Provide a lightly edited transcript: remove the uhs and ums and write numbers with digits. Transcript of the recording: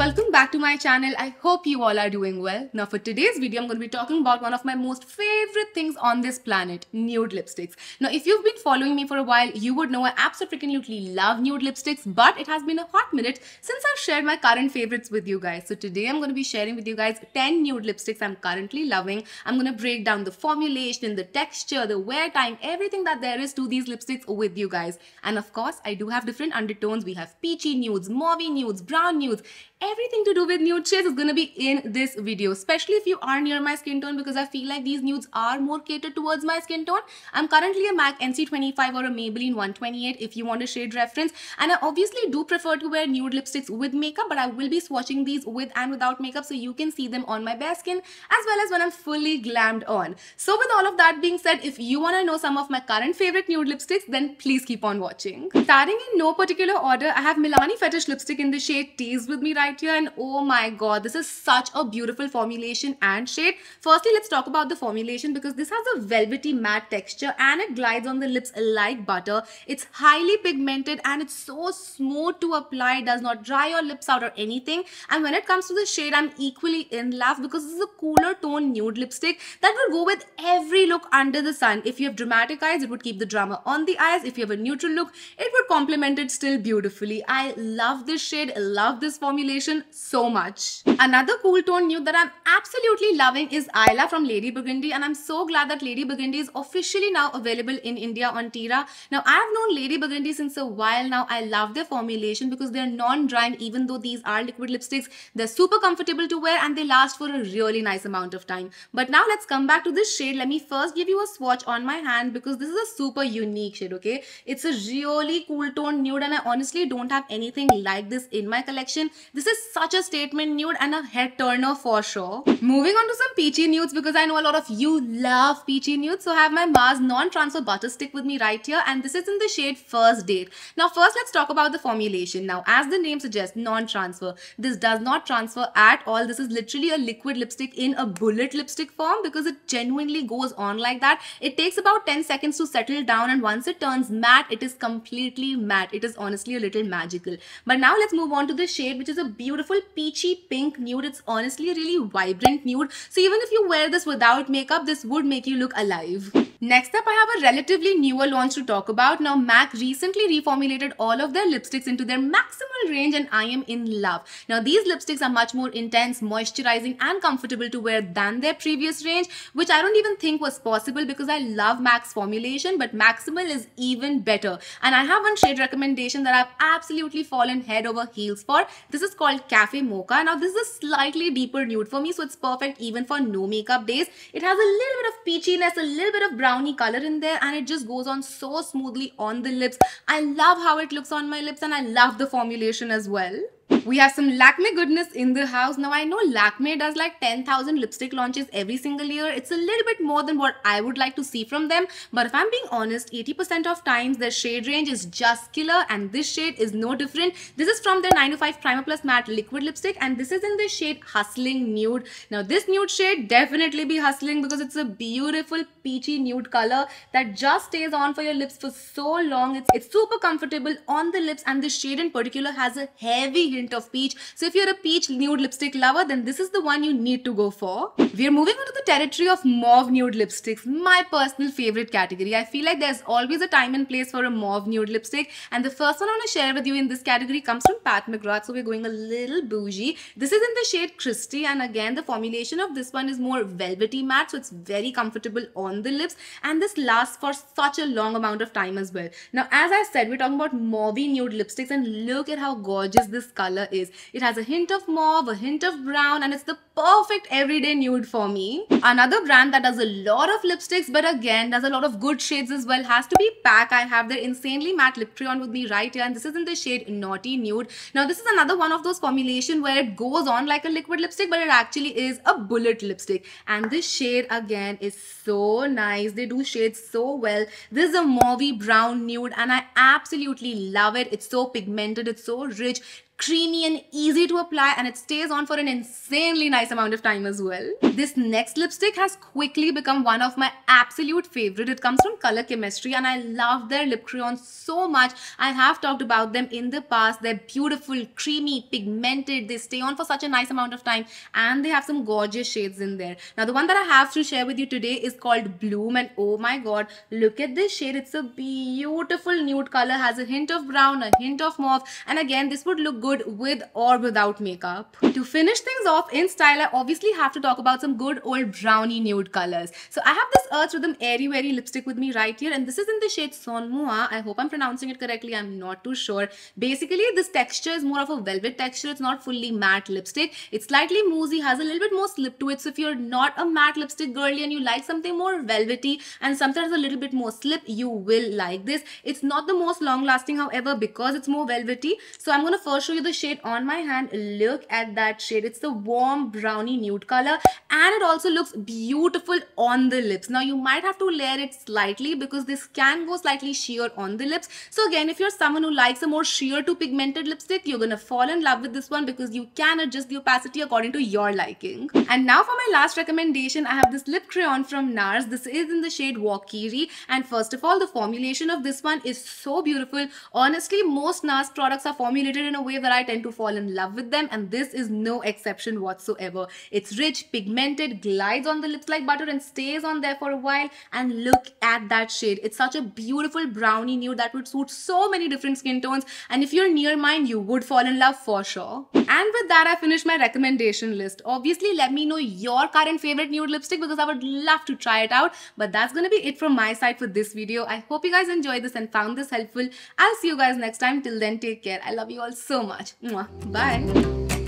welcome back to my channel. I hope you all are doing well. Now for today's video, I'm going to be talking about one of my most favorite things on this planet, nude lipsticks. Now if you've been following me for a while, you would know I absolutely love nude lipsticks, but it has been a hot minute since I've shared my current favorites with you guys. So today I'm going to be sharing with you guys 10 nude lipsticks I'm currently loving. I'm going to break down the formulation, the texture, the wear time, everything that there is to these lipsticks with you guys. And of course, I do have different undertones. We have peachy nudes, mauvey nudes, brown nudes. Everything to do with nude shades is going to be in this video, especially if you are near my skin tone, because I feel like these nudes are more catered towards my skin tone. I'm currently a MAC NC25 or a Maybelline 128 if you want a shade reference, and I obviously do prefer to wear nude lipsticks with makeup, but I will be swatching these with and without makeup so you can see them on my bare skin as well as when I'm fully glammed on. So with all of that being said, if you want to know some of my current favorite nude lipsticks, then please keep on watching. Starting in no particular order, I have Milani Fetish lipstick in the shade Tease with me right here, and oh my god, this is such a beautiful formulation and shade. Firstly, let's talk about the formulation because this has a velvety matte texture and it glides on the lips like butter. It's highly pigmented and it's so smooth to apply. It does not dry your lips out or anything. And when it comes to the shade, I'm equally in love because this is a cooler tone nude lipstick that will go with every look under the sun. If you have dramatic eyes, it would keep the drama on the eyes. If you have a neutral look, it would complement it still beautifully. I love this shade, I love this formulation so much. Another cool tone nude that I'm absolutely loving is Isla from Lady Burgundy, and I'm so glad that Lady Burgundy is officially now available in India on Tira. Now I have known Lady Burgundy since a while now. I love their formulation because they're non-drying. Even though these are liquid lipsticks, they're super comfortable to wear and they last for a really nice amount of time. But now let's come back to this shade. Let me first give you a swatch on my hand because this is a super unique shade, okay? It's a really cool tone nude and I honestly don't have anything like this in my collection. This is such a statement nude and a head turner for sure. Moving on to some peachy nudes because I know a lot of you love peachy nudes. So I have my Mars non-transfer butter stick with me right here, and this is in the shade First Date. Now first let's talk about the formulation. Now as the name suggests, non-transfer. This does not transfer at all. This is literally a liquid lipstick in a bullet lipstick form because it genuinely goes on like that. It takes about 10 seconds to settle down, and once it turns matte, it is completely matte. It is honestly a little magical. But now let's move on to the shade, which is a beautiful peachy pink nude. It's honestly a really vibrant nude. So even if you wear this without makeup, this would make you look alive. Next up, I have a relatively newer launch to talk about. Now MAC recently reformulated all of their lipsticks into their maximal range and I am in love. Now these lipsticks are much more intense, moisturizing and comfortable to wear than their previous range, which I don't even think was possible because I love MAC's formulation, but Maximal is even better. And I have one shade recommendation that I've absolutely fallen head over heels for. This is called Cafe Mocha. Now this is a slightly deeper nude for me, so it's perfect even for no makeup days. It has a little bit of peachiness, a little bit of brownie color in there, and it just goes on so smoothly on the lips. I love how it looks on my lips and I love the formulation as well. We have some Lakme goodness in the house. Now I know Lakme does like 10,000 lipstick launches every single year. It's a little bit more than what I would like to see from them. But if I'm being honest, 80% of times their shade range is just killer, and this shade is no different. This is from their 905 Primer Plus Matte Liquid Lipstick, and this is in the shade Hustling Nude. Now this nude shade definitely be hustling because it's a beautiful peachy nude color that just stays on for your lips for so long. It's super comfortable on the lips, and this shade in particular has a heavy hint of peach. So if you're a peach nude lipstick lover, then this is the one you need to go for. We're moving on to the territory of mauve nude lipsticks, my personal favorite category. I feel like there's always a time and place for a mauve nude lipstick, and the first one I want to share with you in this category comes from Pat McGrath. So we're going a little bougie. This is in the shade Christy, and again the formulation of this one is more velvety matte, so it's very comfortable on the lips, and this lasts for such a long amount of time as well. Now as I said, we're talking about mauve nude lipsticks, and look at how gorgeous this color is. It has a hint of mauve, a hint of brown, and it's the perfect everyday nude for me. Another brand that does a lot of lipsticks but again does a lot of good shades as well has to be PAC. I have their insanely matte lip crayon with me right here, and this is in the shade Naughty Nude. Now this is another one of those formulations where it goes on like a liquid lipstick, but it actually is a bullet lipstick, and this shade again is so nice. They do shades so well. This is a mauvey brown nude and I absolutely love it. It's so pigmented, it's so rich. creamy and easy to apply, and it stays on for an insanely nice amount of time as well. This next lipstick has quickly become one of my absolute favorite. It comes from Color Chemistry and I love their lip crayons so much. I have talked about them in the past. They're beautiful, creamy, pigmented. They stay on for such a nice amount of time and they have some gorgeous shades in there. Now the one that I have to share with you today is called Bloom, and oh my god, look at this shade. It's a beautiful nude color, has a hint of brown, a hint of mauve, and again this would look good with or without makeup. To finish things off in style, I obviously have to talk about some good old brownie nude colors. So I have this Earth Rhythm Airy Very lipstick with me right here, and this is in the shade Son Moi. I hope I'm pronouncing it correctly, I'm not too sure. Basically this texture is more of a velvet texture. It's not fully matte lipstick. It's slightly moussey, has a little bit more slip to it. So if you're not a matte lipstick girly and you like something more velvety and something has a little bit more slip, you will like this. It's not the most long lasting, however, because it's more velvety. So I'm going to first show you the shade on my hand. Look at that shade. It's the warm brownie nude color and it also looks beautiful on the lips. Now you might have to layer it slightly because this can go slightly sheer on the lips. So again, if you're someone who likes a more sheer to pigmented lipstick, you're going to fall in love with this one because you can adjust the opacity according to your liking. And now for my last recommendation, I have this lip crayon from NARS. This is in the shade Walkiri, and first of all, the formulation of this one is so beautiful. Honestly, most NARS products are formulated in a way that I tend to fall in love with them, and this is no exception whatsoever. It's rich, pigmented, glides on the lips like butter and stays on there for a while. And look at that shade. It's such a beautiful brownie nude that would suit so many different skin tones, and if you're near mine, you would fall in love for sure. And with that, I finished my recommendation list. Obviously, let me know your current favorite nude lipstick because I would love to try it out. But that's gonna be it from my side for this video. I hope you guys enjoyed this and found this helpful. I'll see you guys next time. Till then, take care. I love you all so much. Mwah. Bye.